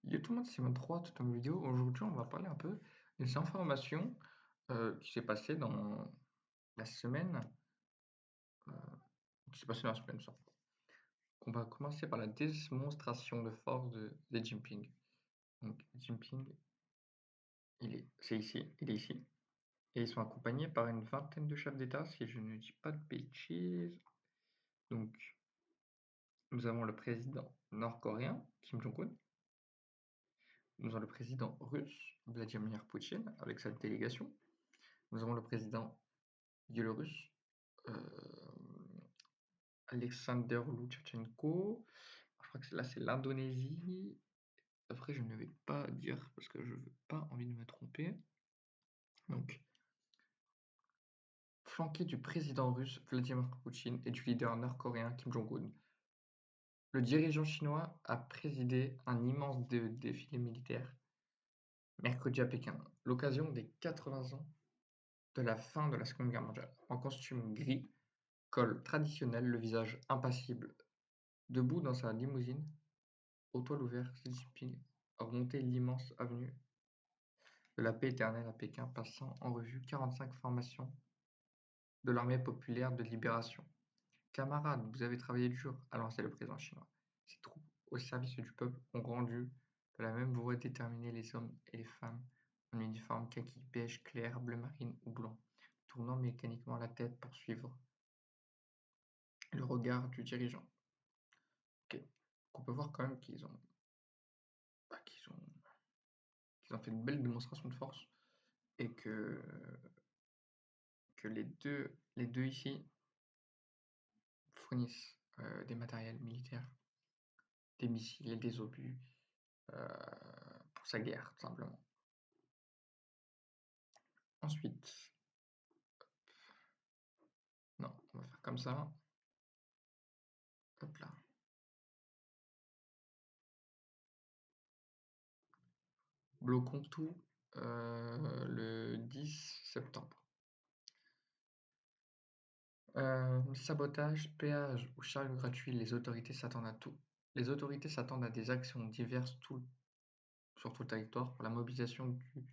Yo tout le monde, c'est Simon3, toute une vidéo. Aujourd'hui, on va parler un peu des informations qui s'est passé dans la semaine, qui s'est passé dans la semaine, ça. On va commencer par la démonstration de force de Xi Jinping. Donc, Xi Jinping, il est ici. Et ils sont accompagnés par une vingtaine de chefs d'État, si je ne dis pas de bêtises. Donc, nous avons le président nord-coréen, Kim Jong-un. Nous avons le président russe, Vladimir Poutine, avec sa délégation. Nous avons le président biélorusse, euh, Alexander Loukachenko. Je crois que là, c'est l'Indonésie. Après, je ne vais pas dire parce que je veux pas envie de me tromper. Donc, flanqué du président russe Vladimir Poutine et du leader nord-coréen Kim Jong-un, le dirigeant chinois a présidé un immense défilé militaire mercredi à Pékin, l'occasion des 80 ans de la fin de la Seconde Guerre mondiale. En costume gris, col traditionnel, le visage impassible, debout dans sa limousine, au toit ouvert, Xi Jinping a remonté l'immense avenue de la paix éternelle à Pékin, passant en revue 45 formations de l'armée populaire de libération. Camarades, vous avez travaillé dur, a lancé le président chinois. Ces troupes, au service du peuple, ont rendu de la même voie déterminée les hommes et les femmes en uniforme kaki, beige clair, bleu marine ou blanc, tournant mécaniquement la tête pour suivre le regard du dirigeant. Ok. On peut voir quand même bah, qu'ils ont fait une belle démonstration de force et que les deux ici fournissent des matériels militaires, des missiles et des obus euh, pour sa guerre, tout simplement. Ensuite, non, on va faire comme ça. Hop là. Bloquons tout le 10 septembre. Sabotage, péage ou chariot gratuit, les autorités s'attendent à tout. Les autorités s'attendent à des actions diverses sur tout le territoire pour la mobilisation du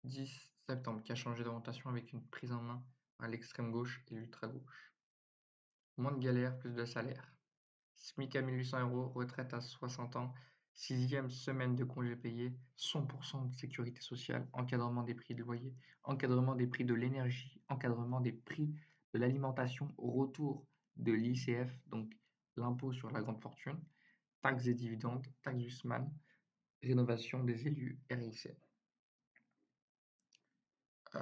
10 septembre qui a changé d'orientation avec une prise en main à l'extrême gauche et l'ultra-gauche. Moins de galères, plus de salaire. SMIC à 1 800 €, retraite à 60 ans, sixième semaine de congés payés, 100% de sécurité sociale, encadrement des prix de loyer, encadrement des prix de l'énergie, encadrement des prix de l'alimentation, retour de l'ICF, donc l'impôt sur la grande fortune, taxes et dividendes, taxe du SMAN, rénovation des élus, RIC. Euh,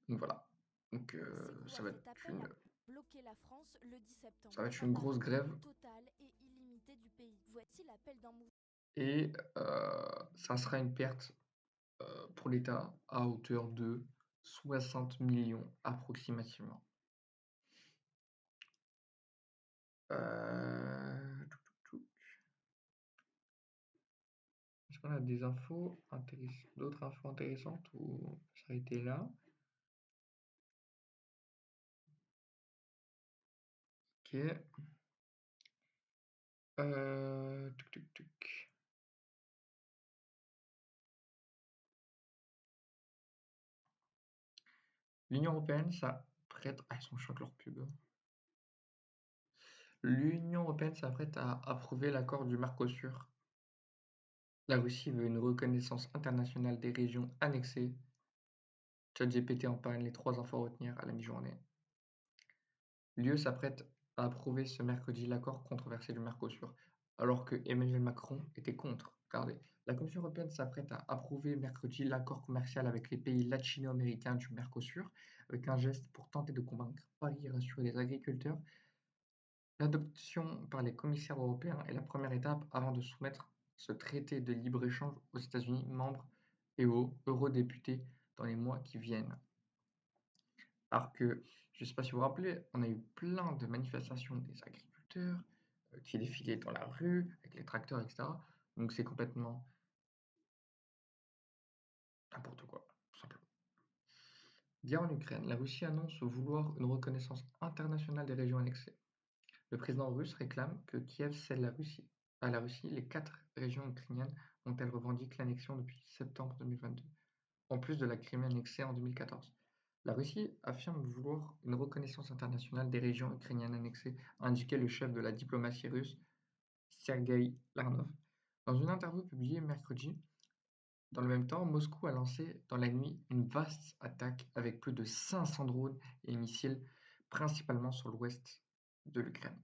donc voilà. Donc C'est ça quoi va être cet appel une, à bloquer la France le 10 ça septembre? va être Un une grosse grève bafouement total et illimité du pays. Voici l'appel d'un mouvement. et ça sera une perte pour l'État à hauteur de 60 millions approximativement. Est-ce qu'on a d'autres infos intéressantes ou ça a été là? Ok. Tuc, tuc, tuc. L'Union européenne s'apprête. Ah, ils sont chiants avec leur pub. L'Union européenne s'apprête à approuver l'accord du Mercosur. La Russie veut une reconnaissance internationale des régions annexées. ChatGPT en panne, les trois infos à retenir à la mi-journée. L'UE s'apprête à approuver ce mercredi l'accord controversé du Mercosur, alors que Emmanuel Macron était contre. Regardez, la Commission européenne s'apprête à approuver mercredi l'accord commercial avec les pays latino-américains du Mercosur, avec un geste pour tenter de convaincre Paris et rassurer les agriculteurs. L'adoption par les commissaires européens est la première étape avant de soumettre ce traité de libre-échange aux États-Unis, membres et aux eurodéputés dans les mois qui viennent. Alors que, je ne sais pas si vous vous rappelez, on a eu plein de manifestations des agriculteurs qui défilaient dans la rue avec les tracteurs, etc. Donc c'est complètement n'importe quoi, tout simplement. Guerre en Ukraine. La Russie annonce vouloir une reconnaissance internationale des régions annexées. Le président russe réclame que Kiev cède la Russie. à la Russie, les 4 régions ukrainiennes ont-elles revendiqué l'annexion depuis septembre 2022, en plus de la Crimée annexée en 2014. La Russie affirme vouloir une reconnaissance internationale des régions ukrainiennes annexées, a indiqué le chef de la diplomatie russe, Sergueï Larnov. Dans une interview publiée mercredi, dans le même temps, Moscou a lancé dans la nuit une vaste attaque avec plus de 500 drones et missiles, principalement sur l'ouest de l'Ukraine.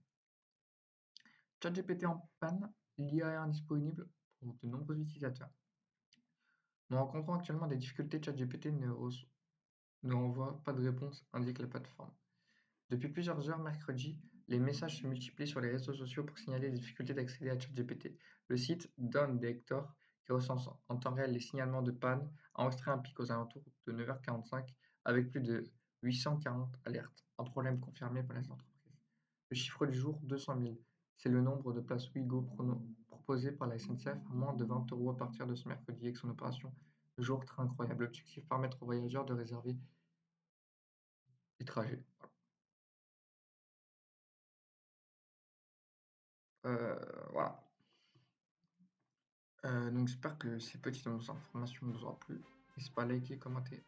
ChatGPT en panne, l'IA est indisponible pour de nombreux utilisateurs. Nous rencontrons actuellement des difficultés. ChatGPT ne renvoie pas de réponse, indique la plateforme. Depuis plusieurs heures mercredi, les messages se multiplient sur les réseaux sociaux pour signaler les difficultés d'accéder à ChatGPT. Le site Don Detector, qui recense en temps réel les signalements de panne, a enregistré un pic aux alentours de 9h45 avec plus de 840 alertes, un problème confirmé par les entreprises. Le chiffre du jour, 200 000. C'est le nombre de places Ouigo proposées par la SNCF à moins de 20 € à partir de ce mercredi avec son opération Le jour très incroyable. L'objectif, permettre aux voyageurs de réserver des trajets. Voilà. Donc j'espère que ces petites informations vous auront plu. N'hésitez pas à liker, commenter.